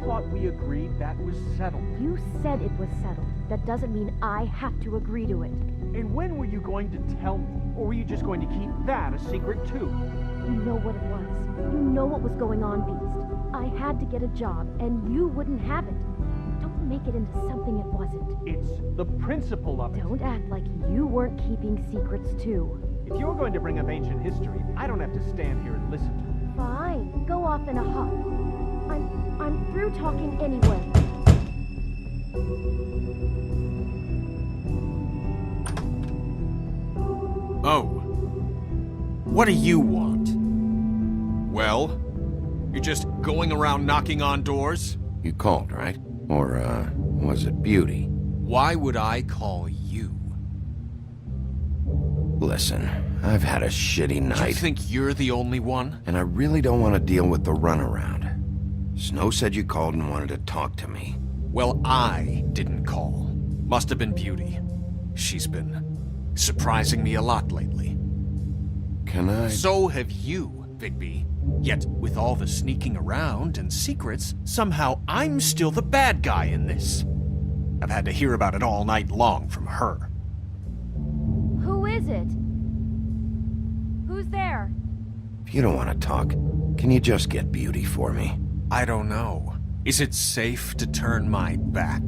thought we agreed that was settled. You said it was settled. That doesn't mean I have to agree to it. And when were you going to tell me? Or were you just going to keep that a secret too? You know what it was. You know what was going on, Beast. I had to get a job, and you wouldn't have it. Don't make it into something it wasn't. It's the principle of it. Don't act like you weren't keeping secrets too. If you're going to bring up ancient history, I don't have to stand here and listen to it. Fine. Go off in a huff. I'm through talking anyway. Oh. What do you want? Well? You're just going around knocking on doors? You called, right? Or, was it Beauty? Why would I call you? Listen, I've had a shitty night. You think you're the only one? And I really don't want to deal with the runaround. Snow said you called and wanted to talk to me. Well, I didn't call. Must have been Beauty. She's been surprising me a lot lately. Can I... So have you, Bigby. Yet, with all the sneaking around and secrets, somehow I'm still the bad guy in this. I've had to hear about it all night long from her. Who is it? Who's there? If you don't want to talk, can you just get Beauty for me? I don't know. Is it safe to turn my back?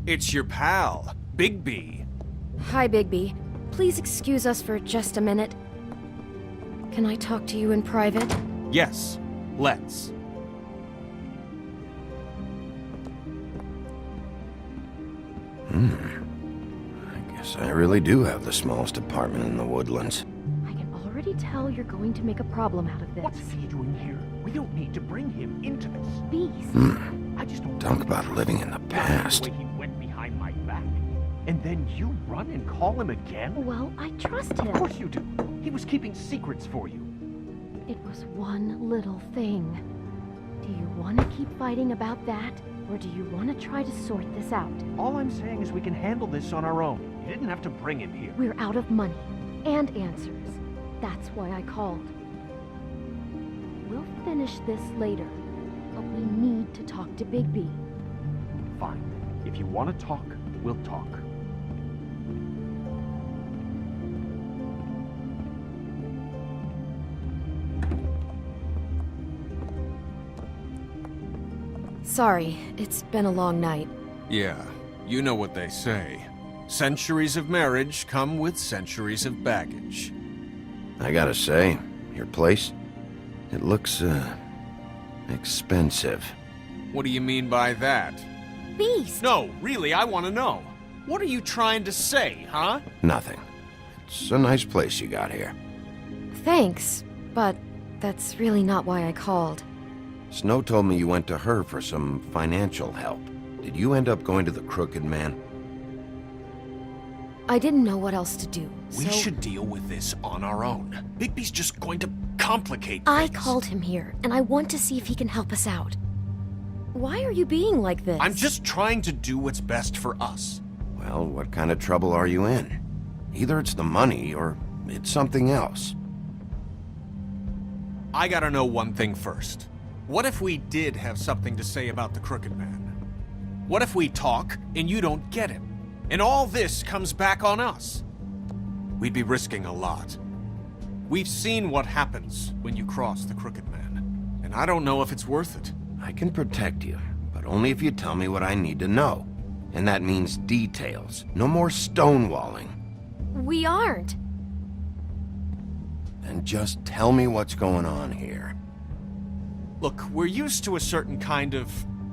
It's your pal, Bigby. Hi, Bigby. Please excuse us for just a minute. Can I talk to you in private? Yes, let's. I guess I really do have the smallest apartment in the Woodlands. I can already tell you're going to make a problem out of this. What's he doing here? We don't need to bring him into this. Beast. I just don't Talk about living in the past. The way he went behind my back. And then you run and call him again? Well, I trust Of him. course you do. He was keeping secrets for you. It was one little thing. Do you want to keep fighting about that? Or do you want to try to sort this out? All I'm saying is we can handle this on our own. You didn't have to bring him here. We're out of money and answers. That's why I called. We'll finish this later, but we need to talk to Bigby. Fine. If you want to talk, we'll talk. Sorry, it's been a long night. Yeah, you know what they say. Centuries of marriage come with centuries of baggage. I gotta say, your place, it looks, expensive. What do you mean by that? Beast! No, really, I want to know. What are you trying to say, huh? Nothing. It's a nice place you got here. Thanks, but that's really not why I called. Snow told me you went to her for some financial help. Did you end up going to the Crooked Man? I didn't know what else to do, We so should deal with this on our own. Bigby's just going to complicate I things. called him here, and I want to see if he can help us out. Why are you being like this? I'm just trying to do what's best for us. Well, what kind of trouble are you in? Either it's the money, or it's something else. I gotta know one thing first. What if we did have something to say about the Crooked Man? What if we talk and you don't get him? And all this comes back on us? We'd be risking a lot. We've seen what happens when you cross the Crooked Man, and I don't know if it's worth it. I can protect you, but only if you tell me what I need to know. And that means details. No more stonewalling. We aren't. Then just tell me what's going on here. Look, we're used to a certain kind of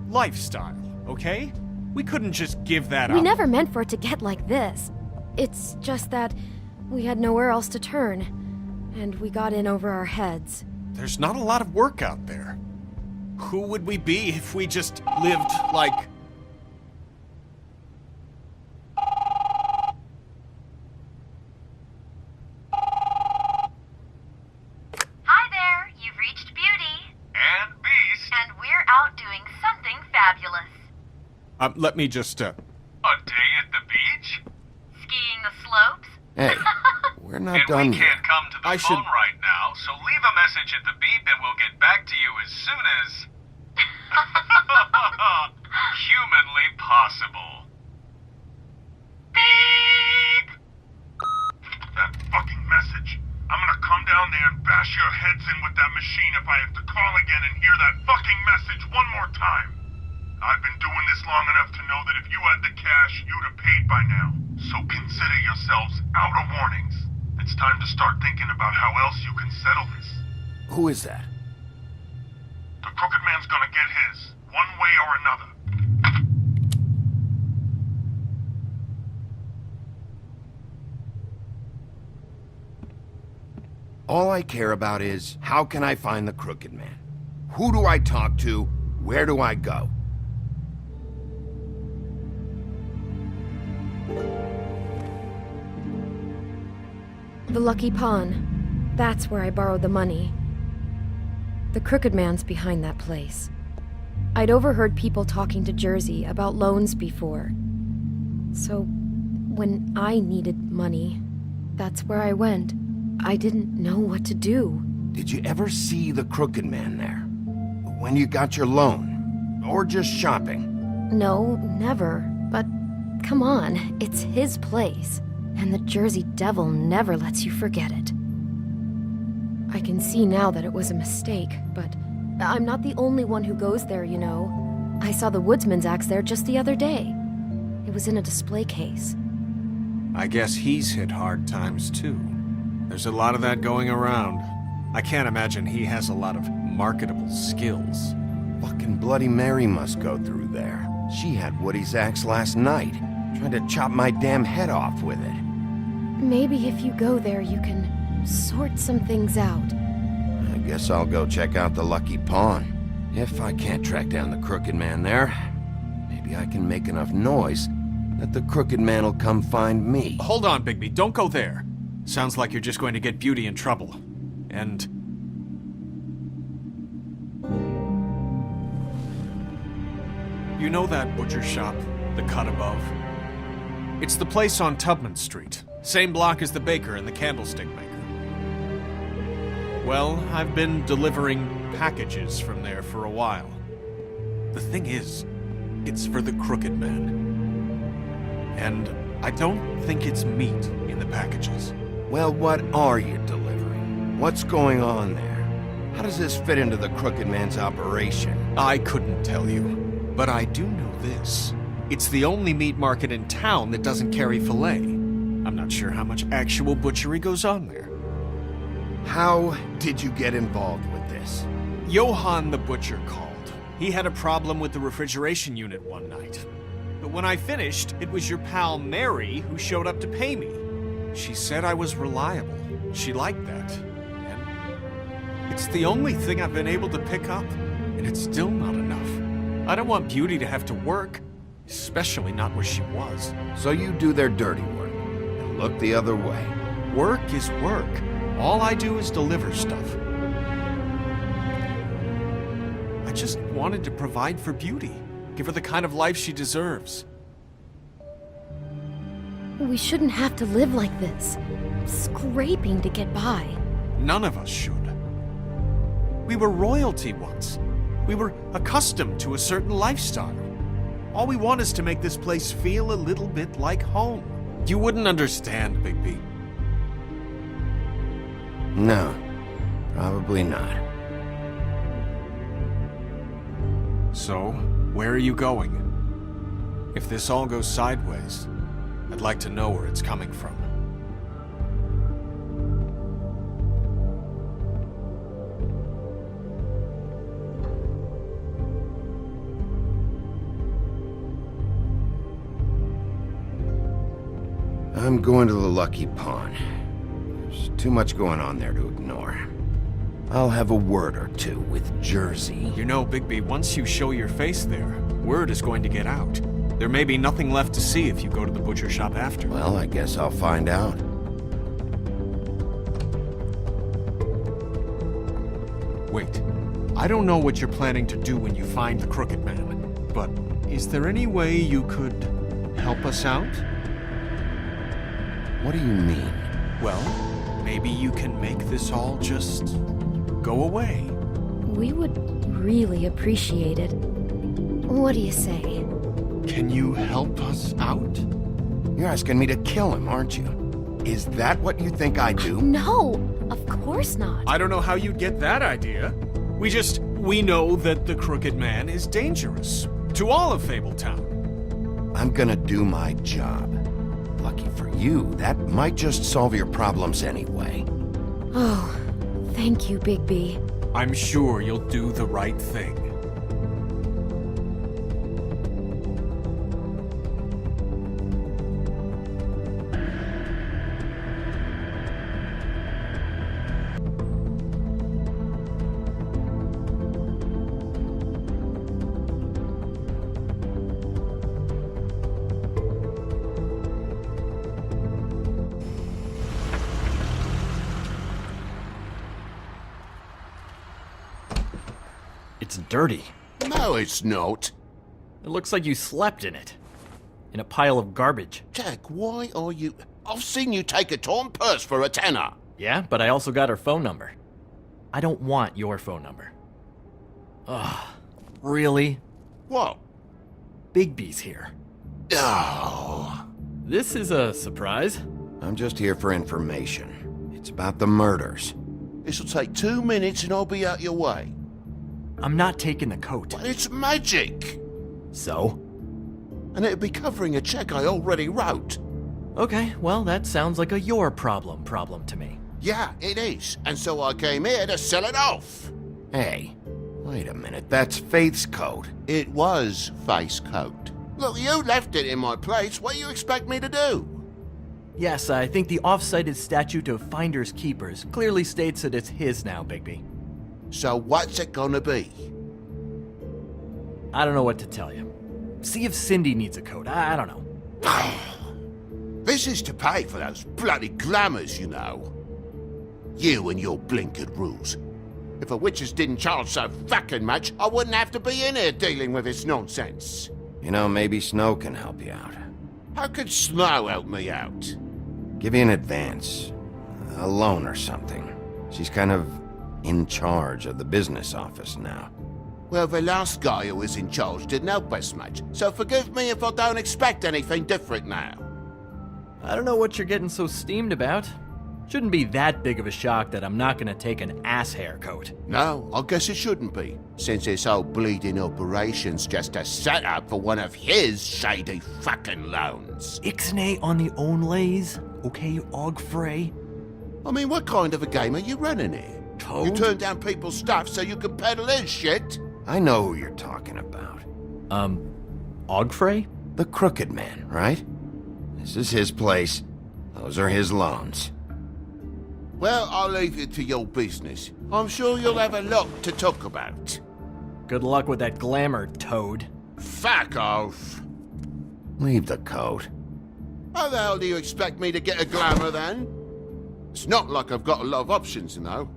lifestyle, okay? We couldn't just give that up. We never meant for it to get like this. It's just that we had nowhere else to turn, and we got in over our heads. There's not a lot of work out there. Who would we be if we just lived like... Hi there, you've reached Beauty. And Beast. And we're out doing something fabulous. let me just, A day at the beach? Skiing the slopes? Hey, we're not And done we yet. can't come to the I should... phone right now, so leave a message at the beep and we'll get back to you as soon as... humanly possible. Beep! That fucking message. I'm gonna come down there and bash your heads in with that machine if I have to call again and hear that fucking message one more time. I've been doing this long enough to know that if you had the cash, you'd have paid by now. So consider yourselves out of warnings. It's time to start thinking about how else you can settle this. Who is that? The Crooked Man's gonna get his, one way or another. All I care about is, how can I find the Crooked Man? Who do I talk to? Where do I go? The Lucky Pawn. That's where I borrowed the money. The Crooked Man's behind that place. I'd overheard people talking to Jersey about loans before. So, when I needed money, that's where I went. I didn't know what to do. Did you ever see the Crooked Man there? When you got your loan? Or just shopping? No, never. But come on, it's his place. And the Jersey Devil never lets you forget it. I can see now that it was a mistake, but I'm not the only one who goes there, you know. I saw the Woodsman's axe there just the other day. It was in a display case. I guess he's hit hard times too. There's a lot of that going around. I can't imagine he has a lot of marketable skills. Fucking Bloody Mary must go through there. She had Woody's axe last night. Tried to chop my damn head off with it. Maybe if you go there, you can sort some things out. I guess I'll go check out the Lucky Pawn. If I can't track down the Crooked Man there, maybe I can make enough noise that the Crooked Man will come find me. Hold on, Bigby. Don't go there. Sounds like you're just going to get Beauty in trouble. And... you know that butcher shop, the cut above? It's the place on Tubman Street. Same block as the baker and the candlestick maker. Well, I've been delivering packages from there for a while. The thing is, it's for the Crooked Man. And I don't think it's meat in the packages. Well, what are you delivering? What's going on there? How does this fit into the Crooked Man's operation? I couldn't tell you, but I do know this. It's the only meat market in town that doesn't carry filet. I'm not sure how much actual butchery goes on there. How did you get involved with this? Johann the butcher called. He had a problem with the refrigeration unit one night. But when I finished, it was your pal Mary who showed up to pay me. She said I was reliable. She liked that. And it's the only thing I've been able to pick up, and it's still not enough. I don't want Beauty to have to work, especially not where she was. So you do their dirty work, and look the other way. Work is work. All I do is deliver stuff. I just wanted to provide for Beauty. Give her the kind of life she deserves. We shouldn't have to live like this, scraping to get by. None of us should. We were royalty once. We were accustomed to a certain lifestyle. All we want is to make this place feel a little bit like home. You wouldn't understand, Bigby. No, probably not. So, where are you going? If this all goes sideways, I'd like to know where it's coming from. I'm going to the Lucky Pawn. There's too much going on there to ignore. I'll have a word or two with Jersey. You know, Bigby, once you show your face there, word is going to get out. There may be nothing left to see if you go to the butcher shop after. Well, I guess I'll find out. Wait. I don't know what you're planning to do when you find the Crooked Man, but is there any way you could help us out? What do you mean? Well, maybe you can make this all just go away. We would really appreciate it. What do you say? Can you help us out? You're asking me to kill him, aren't you? Is that what you think I do? No, of course not. I don't know how you'd get that idea. We know that the Crooked Man is dangerous. To all of Fabletown. I'm gonna do my job. Lucky for you, that might just solve your problems anyway. Oh, thank you, Bigby. I'm sure you'll do the right thing. It's dirty. No, it's not. It looks like you slept in it. In a pile of garbage. Jack, why are you... I've seen you take a torn purse for a tenner. Yeah, but I also got her phone number. I don't want your phone number. Ugh, really? What? Bigby's here. Oh. This is a surprise. I'm just here for information. It's about the murders. This'll take 2 minutes and I'll be out your way. I'm not taking the coat. But it's magic. So? And it'll be covering a check I already wrote. Okay, well, that sounds like a your problem to me. Yeah, it is. And so I came here to sell it off. Hey, wait a minute, that's Faith's coat. It was Faith's coat. Look, you left it in my place. What do you expect me to do? Yes, I think the off-cited statute of Finders Keepers clearly states that it's his now, Bigby. So what's it gonna be? I don't know what to tell you. See if Cindy needs a coat. I don't know. This is to pay for those bloody glamours, you know. You and your blinkered rules. If the witches didn't charge so fucking much, I wouldn't have to be in here dealing with this nonsense. You know, maybe Snow can help you out. How could Snow help me out? Give you an advance. A loan or something. She's kind of in charge of the business office now. Well, the last guy who was in charge didn't help us much, so forgive me if I don't expect anything different now. I don't know what you're getting so steamed about. Shouldn't be that big of a shock that I'm not gonna take an ass haircoat. No, I guess it shouldn't be, since this whole bleeding operation's just a setup for one of his shady fucking loans. Ixnay on the onlays, okay, Og Frey? I mean, what kind of a game are you running here? Toad? You turn down people's stuff so you can peddle his shit? I know who you're talking about. Og Frey? The Crooked Man, right? This is his place. Those are his loans. Well, I'll leave it to your business. I'm sure you'll have a lot to talk about. Good luck with that glamour, Toad. Fuck off. Leave the coat. How the hell do you expect me to get a glamour then? It's not like I've got a lot of options, you know.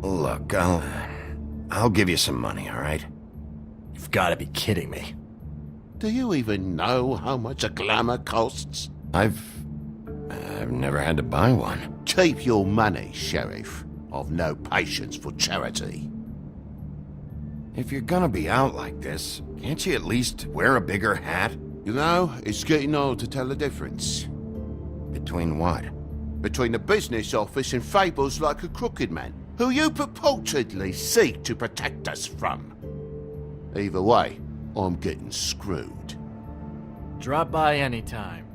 Look, I'll give you some money, all right? You've gotta be kidding me. Do you even know how much a glamour costs? I've never had to buy one. Keep your money, Sheriff. I've no patience for charity. If you're gonna be out like this, can't you at least wear a bigger hat? You know, it's getting old to tell the difference. Between what? Between the business office and fables like a Crooked Man, who you purportedly seek to protect us from. Either way, I'm getting screwed. Drop by anytime.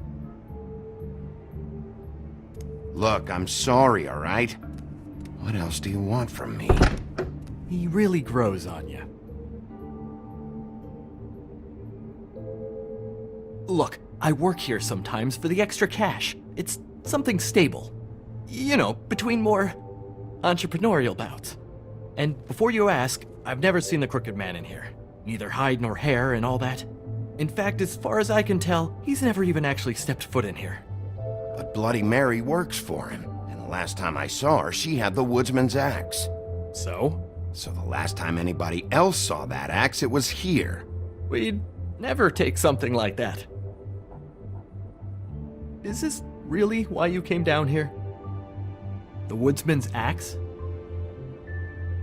Look, I'm sorry, all right? What else do you want from me? He really grows on you. Look, I work here sometimes for the extra cash. It's something stable. You know, between more entrepreneurial bouts. And before you ask, I've never seen the Crooked Man in here. Neither hide nor hair and all that. In fact, as far as I can tell, he's never even actually stepped foot in here. But Bloody Mary works for him. And the last time I saw her, she had the woodsman's axe. So? So the last time anybody else saw that axe, it was here. We'd never take something like that. Is this really why you came down here? The woodsman's axe?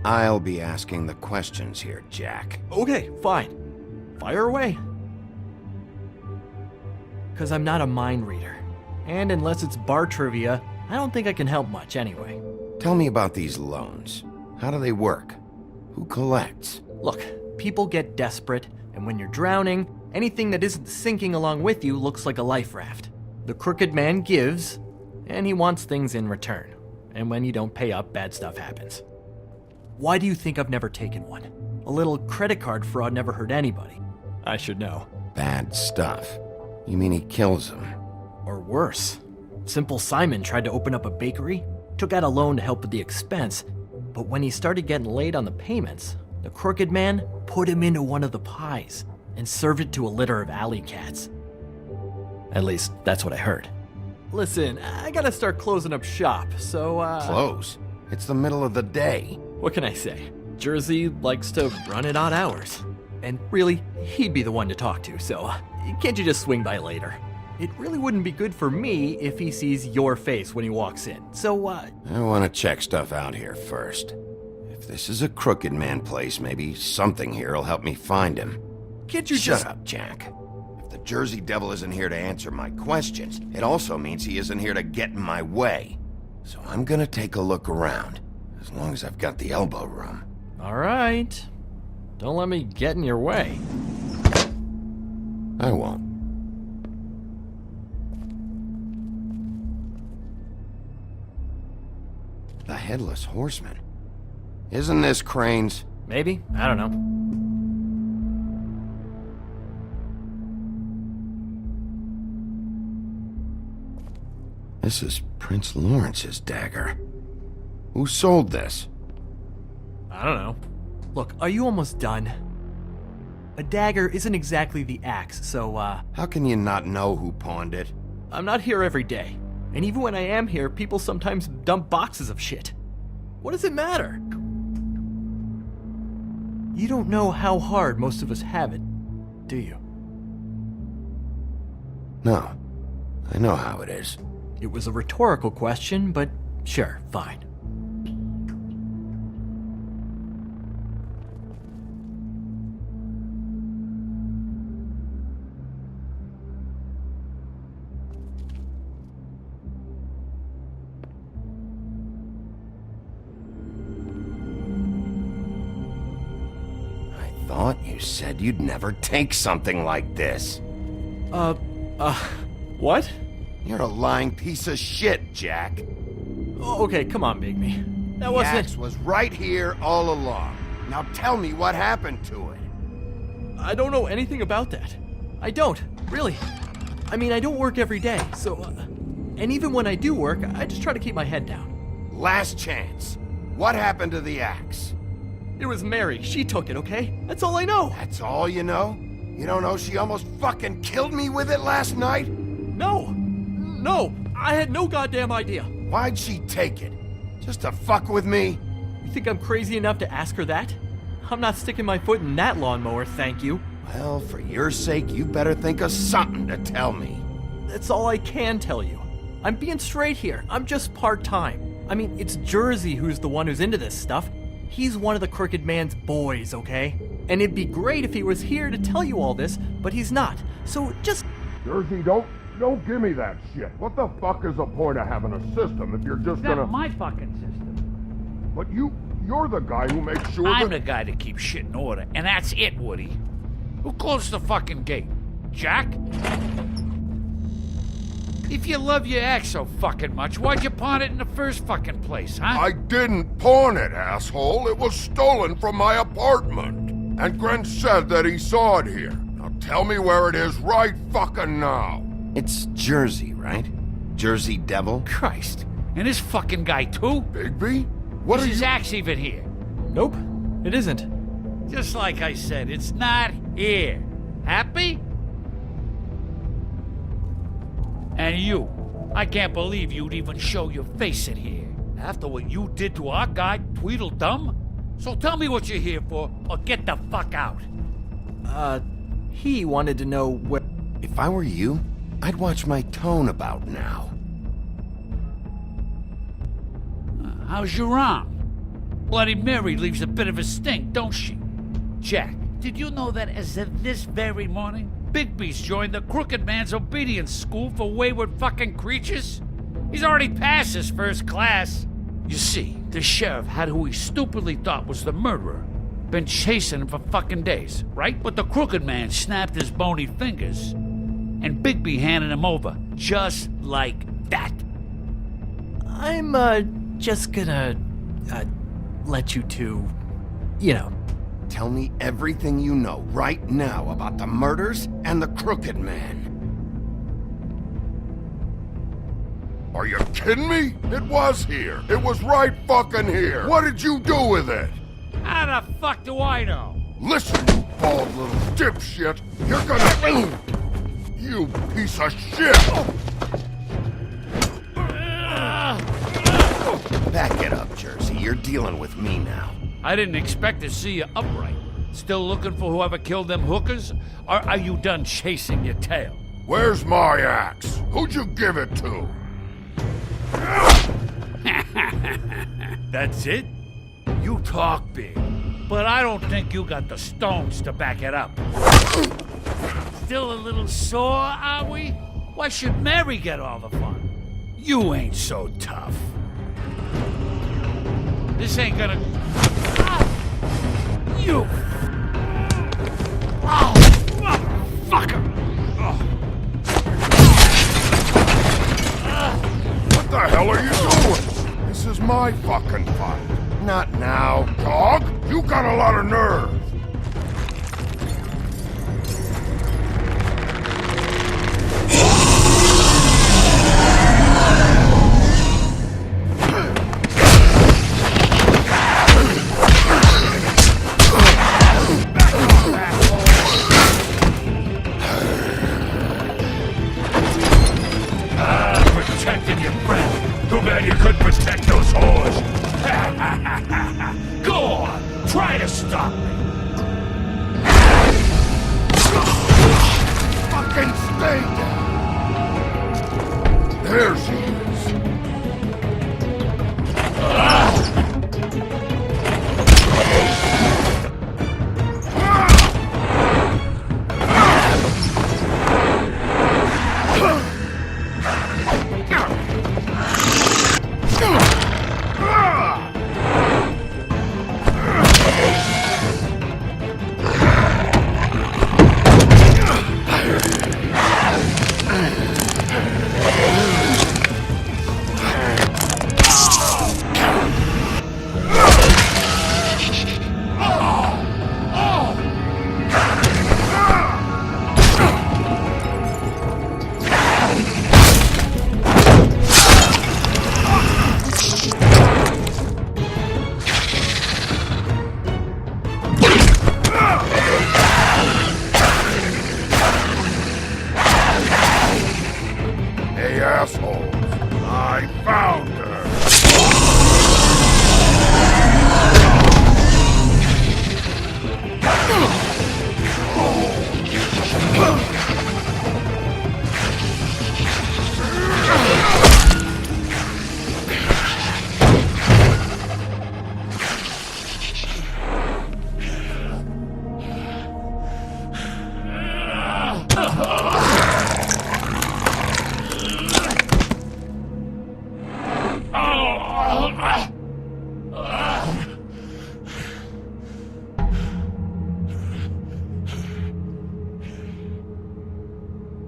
I'll be asking the questions here, Jack. Okay, fine. Fire away. Because I'm not a mind reader. And unless it's bar trivia, I don't think I can help much anyway. Tell me about these loans. How do they work? Who collects? Look, people get desperate, and when you're drowning, anything that isn't sinking along with you looks like a life raft. The crooked man gives, and he wants things in return. And when you don't pay up, bad stuff happens. Why do you think I've never taken one? A little credit card fraud never hurt anybody. I should know. Bad stuff. You mean he kills them? Or worse. Simple Simon tried to open up a bakery, took out a loan to help with the expense, but when he started getting late on the payments, the crooked man put him into one of the pies and served it to a litter of alley cats. At least, that's what I heard. Listen, I gotta start closing up shop, so, Close? It's the middle of the day. What can I say? Jersey likes to run at odd hours. And really, he'd be the one to talk to, so can't you just swing by later? It really wouldn't be good for me if he sees your face when he walks in, so, I want to check stuff out here first. If this is a crooked man place, maybe something here will help me find him. can't you Shut just... up, Jack. If the Jersey Devil isn't here to answer my questions, it also means he isn't here to get in my way. So I'm gonna take a look around, as long as I've got the elbow room. All right. Don't let me get in your way. I won't. The Headless Horseman. Isn't this Crane's? Maybe? I don't know. This is Prince Lawrence's dagger. Who sold this? I don't know. Look, are you almost done? A dagger isn't exactly the axe, so, How can you not know who pawned it? I'm not here every day. And even when I am here, people sometimes dump boxes of shit. What does it matter? You don't know how hard most of us have it, do you? No. I know how it is. It was a rhetorical question, but sure, fine. I thought you said you'd never take something like this. What? You're a lying piece of shit, Jack. Oh, okay, come on, Bigby. That The wasn't... axe was right here all along. Now tell me what happened to it. I don't know anything about that. I don't, really. I mean, I don't work every day, so... and even when I do work, I just try to keep my head down. Last chance. What happened to the axe? It was Mary. She took it, okay? That's all I know. That's all you know? You don't know she almost fucking killed me with it last night? No, I had no goddamn idea. Why'd she take it? Just to fuck with me? You think I'm crazy enough to ask her that? I'm not sticking my foot in that lawnmower, thank you. Well, for your sake, you better think of something to tell me. That's all I can tell you. I'm being straight here. I'm just part-time. I mean, it's Jersey who's the one who's into this stuff. He's one of the Crooked Man's boys, okay? And it'd be great if he was here to tell you all this, but he's not. So just... Jersey, don't give me that shit. What the fuck is the point of having a system if you're just That's gonna... my fucking system. But you're the guy who makes sure I'm that... the guy that keeps shit in order, and that's it, Woody. Who closed the fucking gate? Jack? If you love your ex so fucking much, why'd you pawn it in the first fucking place, huh? I didn't pawn it, asshole. It was stolen from my apartment. And Gren said that he saw it here. Now tell me where it is right fucking now. It's Jersey, right? Jersey Devil? Christ. And this fucking guy, too? Bigby? What Is are his you... axe even here? Nope, it isn't. Just like I said, it's not here. Happy? And you. I can't believe you'd even show your face in here. After what you did to our guy, Tweedledum? So tell me what you're here for, or get the fuck out. He wanted to know where... If I were you, I'd watch my tone about now. How's your arm? Bloody Mary leaves a bit of a stink, don't she? Jack, did you know that as of this very morning, Bigby's joined the Crooked Man's obedience school for wayward fucking creatures? He's already passed his first class. You see, the sheriff had who he stupidly thought was the murderer. Been chasing him for fucking days, right? But the Crooked Man snapped his bony fingers, and Bigby handed him over, just like that. I'm, just gonna, let you two, Tell me everything you know right now about the murders and the Crooked Man. Are you kidding me? It was here. It was right fucking here. What did you do with it? How the fuck do I know? Listen, you bald little dipshit. You're gonna... You piece of shit! Back it up, Jersey. You're dealing with me now. I didn't expect to see you upright. Still looking for whoever killed them hookers? Or are you done chasing your tail? Where's my axe? Who'd you give it to? That's it? You talk big, but I don't think you got the stones to back it up. Still a little sore, are we? Why should Mary get all the fun? You ain't so tough. This ain't gonna... You! Oh, fucker! What the hell are you doing? This is my fucking fight. Not now. Dog, you got a lot of nerve. Protecting your friend. Too bad you couldn't protect those whores. Go on, try to stop me. Fucking stay down. There she is.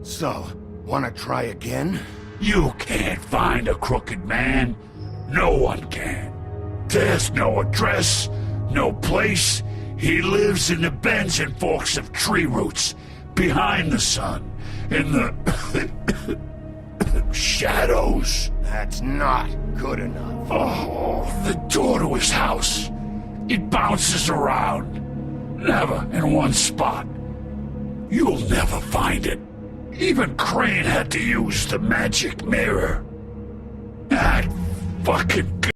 So, wanna try again? You can't find a Crooked Man. No one can. There's no address, no place. He lives in the bends and forks of tree roots, behind the sun, in the shadows. That's not good enough. Oh, the door to his house. It bounces around. Never in one spot. You'll never find it. Even Crane had to use the magic mirror. That fucking